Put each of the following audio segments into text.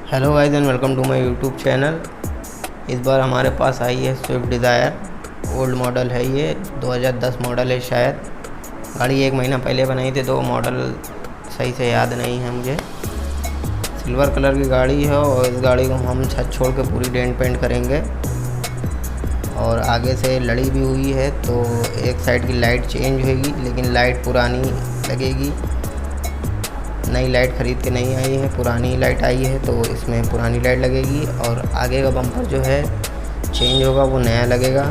Hello guys and welcome to my YouTube channel. इस बार हमारे पास आई है स्विफ्ट डिज़ायर। ओल्ड मॉडल है ये, 2010 मॉडल है शायद। गाड़ी 1 महीना पहले बनाई थी तो मॉडल सही से याद नहीं है मुझे। सिल्वर कलर की गाड़ी है और इस गाड़ी को हम छत छोड़ के पूरी डेंट पेंट करेंगे। और आगे से लड़ी भी हुई है तो एक साइड की लाइट चेंज होगी, लेकिन लाइट पुरानी लगेगी। नई लाइट ख़रीद के नहीं आई है, पुरानी लाइट आई है तो इसमें पुरानी लाइट लगेगी। और आगे का बम्पर जो है चेंज होगा, वो नया लगेगा।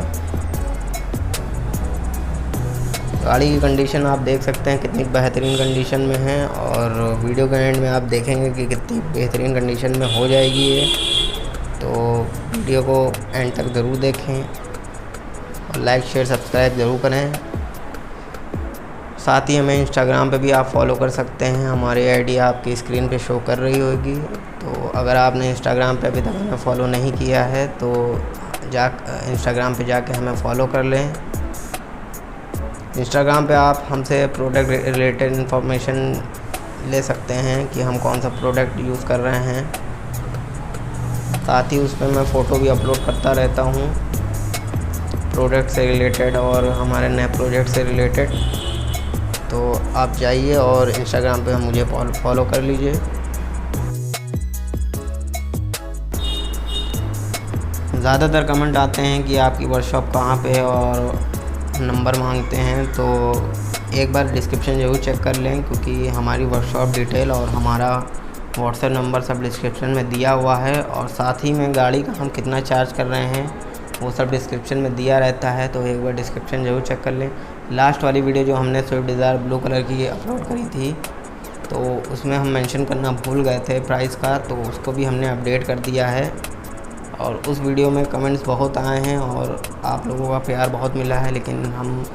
गाड़ी की कंडीशन आप देख सकते हैं कितनी बेहतरीन कंडीशन में है, और वीडियो के एंड में आप देखेंगे कि कितनी बेहतरीन कंडीशन में हो जाएगी ये। तो वीडियो को एंड तक ज़रूर देखें और लाइक शेयर सब्सक्राइब ज़रूर करें। साथ ही हमें इंस्टाग्राम पे भी आप फॉलो कर सकते हैं, हमारी आईडी आपकी स्क्रीन पे शो कर रही होगी। तो अगर आपने इंस्टाग्राम पे अभी तक हमें फॉलो नहीं किया है तो इंस्टाग्राम पे जाके हमें फॉलो कर लें। इंस्टाग्राम पे आप हमसे प्रोडक्ट रिलेटेड इन्फॉर्मेशन ले सकते हैं कि हम कौन सा प्रोडक्ट यूज़ कर रहे हैं। साथ ही उस पर मैं फ़ोटो भी अपलोड करता रहता हूँ प्रोडक्ट से रिलेटेड और हमारे नए प्रोजेक्ट से रिलेटेड। तो आप जाइए और इंस्टाग्राम पे मुझे फॉलो कर लीजिए। ज़्यादातर कमेंट आते हैं कि आपकी वर्कशॉप कहाँ पे है और नंबर मांगते हैं, तो एक बार डिस्क्रिप्शन ज़रूर चेक कर लें, क्योंकि हमारी वर्कशॉप डिटेल और हमारा व्हाट्सएप नंबर सब डिस्क्रिप्शन में दिया हुआ है। और साथ ही में गाड़ी का हम कितना चार्ज कर रहे हैं वो सब डिस्क्रिप्शन में दिया रहता है, तो एक बार डिस्क्रिप्शन ज़रूर चेक कर लें। लास्ट वाली वीडियो जो हमने स्विफ्ट डिज़ायर ब्लू कलर की अपलोड करी थी, तो उसमें हम मेंशन करना भूल गए थे प्राइस का, तो उसको भी हमने अपडेट कर दिया है। और उस वीडियो में कमेंट्स बहुत आए हैं और आप लोगों का प्यार बहुत मिला है, लेकिन हम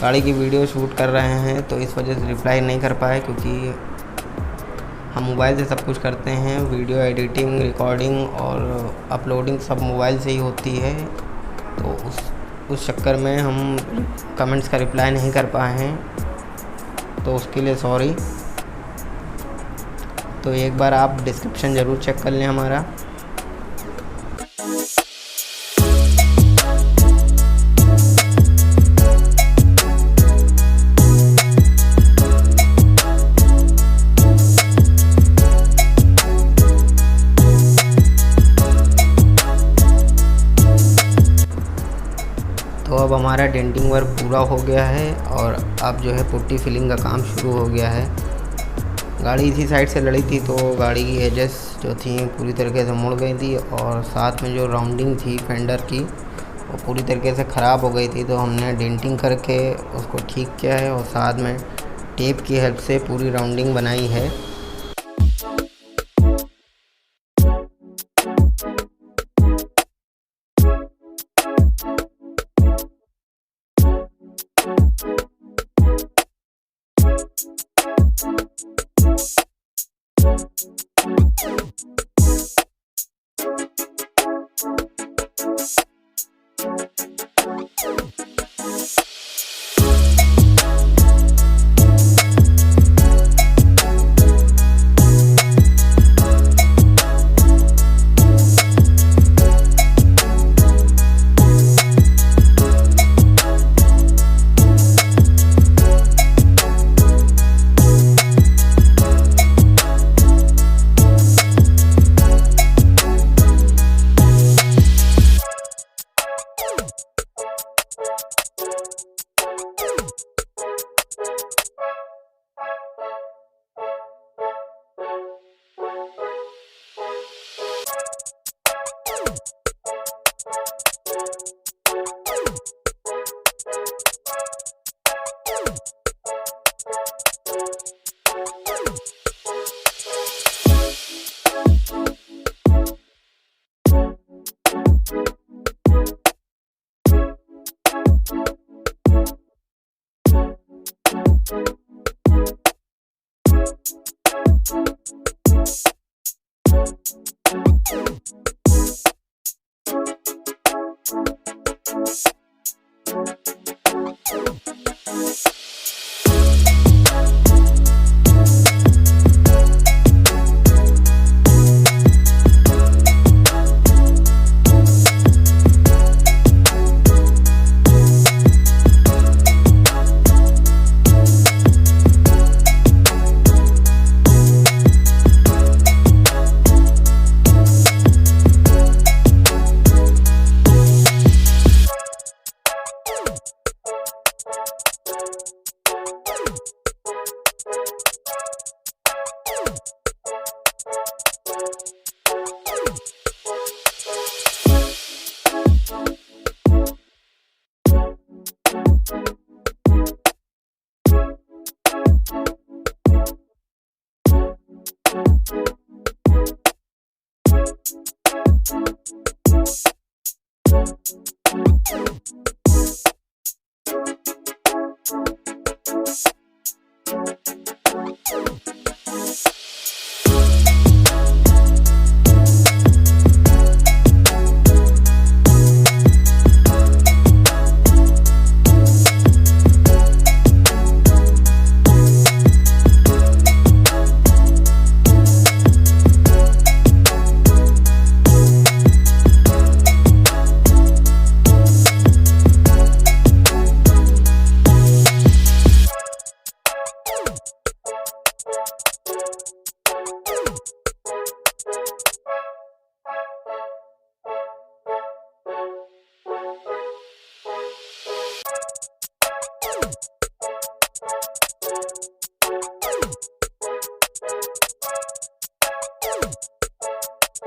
गाड़ी की वीडियो शूट कर रहे हैं तो इस वजह से रिप्लाई नहीं कर पाए, क्योंकि हम मोबाइल से सब कुछ करते हैं। वीडियो एडिटिंग, रिकॉर्डिंग और अपलोडिंग सब मोबाइल से ही होती है, तो उस चक्कर में हम कमेंट्स का रिप्लाई नहीं कर पाए हैं, तो उसके लिए सॉरी। तो एक बार आप डिस्क्रिप्शन ज़रूर चेक कर लें हमारा। तो अब हमारा डेंटिंग वर्क पूरा हो गया है और अब जो है पुट्टी फिलिंग का काम शुरू हो गया है। गाड़ी इसी साइड से लड़ी थी तो गाड़ी की एजेस जो थी पूरी तरीके से मुड़ गई थी, और साथ में जो राउंडिंग थी फेंडर की वो पूरी तरीके से ख़राब हो गई थी, तो हमने डेंटिंग करके उसको ठीक किया है और साथ में टेप की हेल्प से पूरी राउंडिंग बनाई है। तो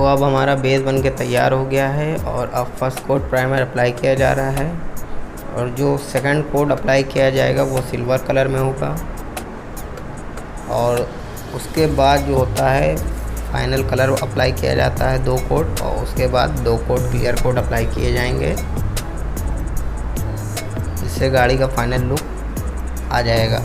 अब हमारा बेस बन के तैयार हो गया है और अब फर्स्ट कोट प्राइमर अप्लाई किया जा रहा है और जो सेकंड कोट अप्लाई किया जाएगा वो सिल्वर कलर में होगा। और उसके बाद जो होता है फाइनल कलर अप्लाई किया जाता है 2 कोट, और उसके बाद 2 कोट क्लियर कोट अप्लाई किए जाएंगे। इससे गाड़ी का फाइनल लुक आ जाएगा।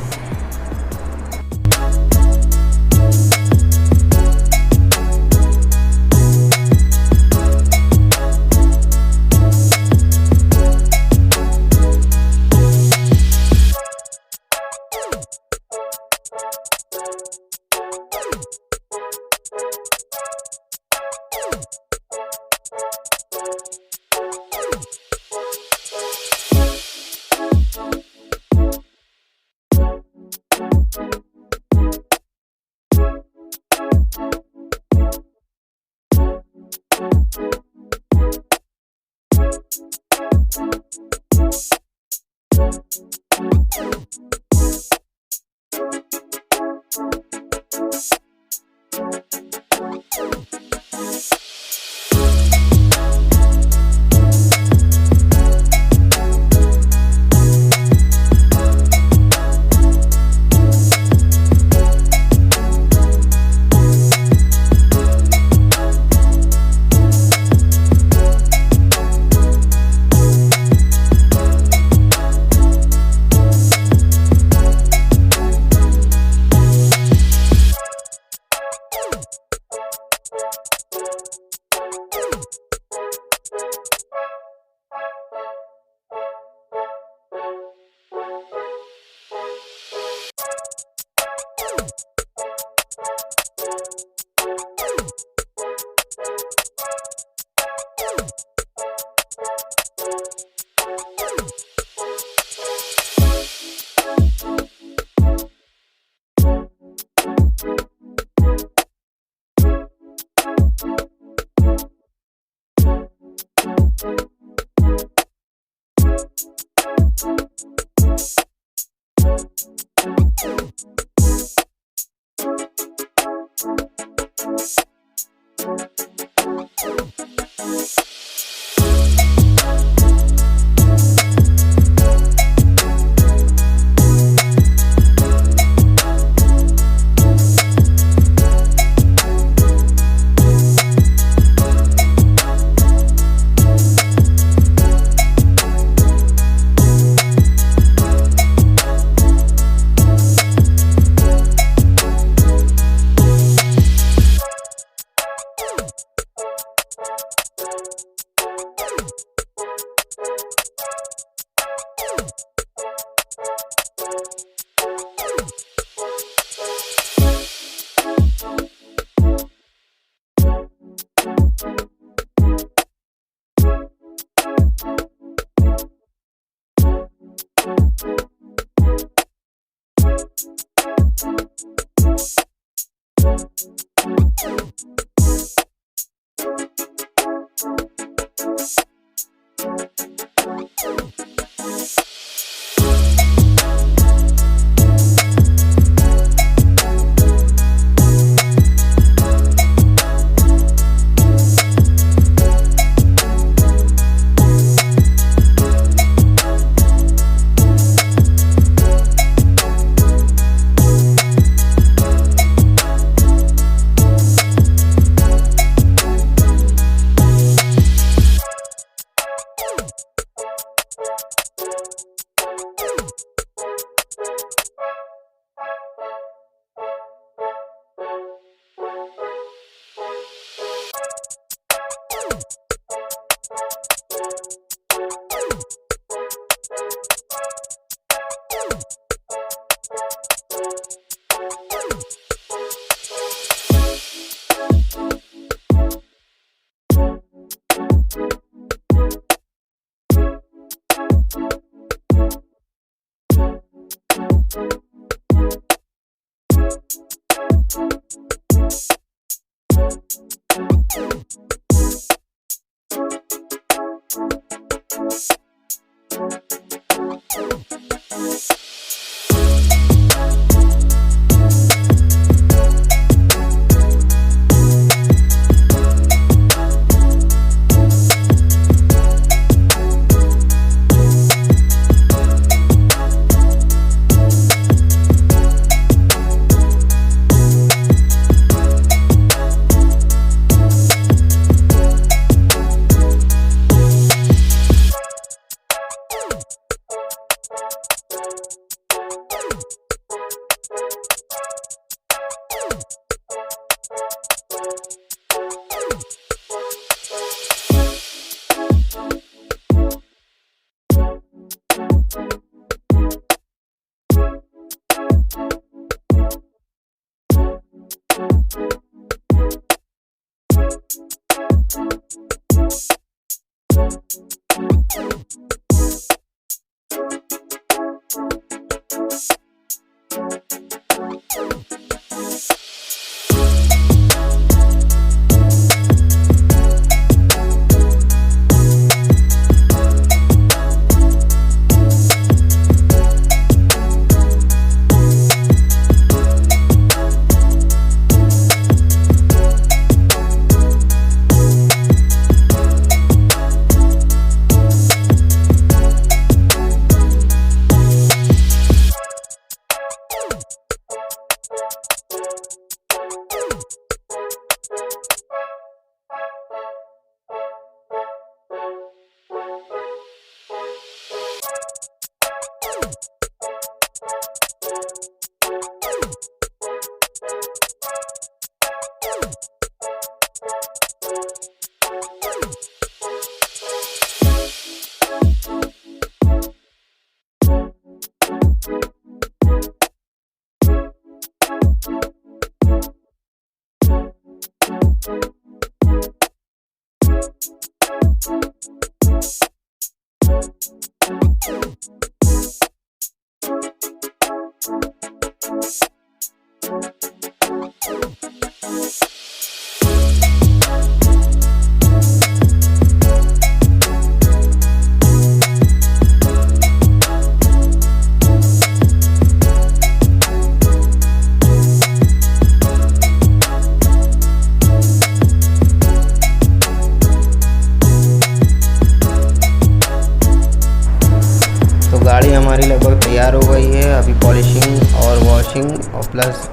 गाड़ी हमारी लगभग तैयार हो गई है। अभी पॉलिशिंग और वॉशिंग और प्लस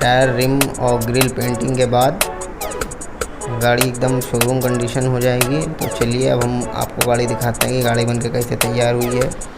टायर, रिम और ग्रिल पेंटिंग के बाद गाड़ी एकदम शोरूम कंडीशन हो जाएगी। तो चलिए अब हम आपको गाड़ी दिखाते हैं कि गाड़ी बनके कैसे तैयार हुई है।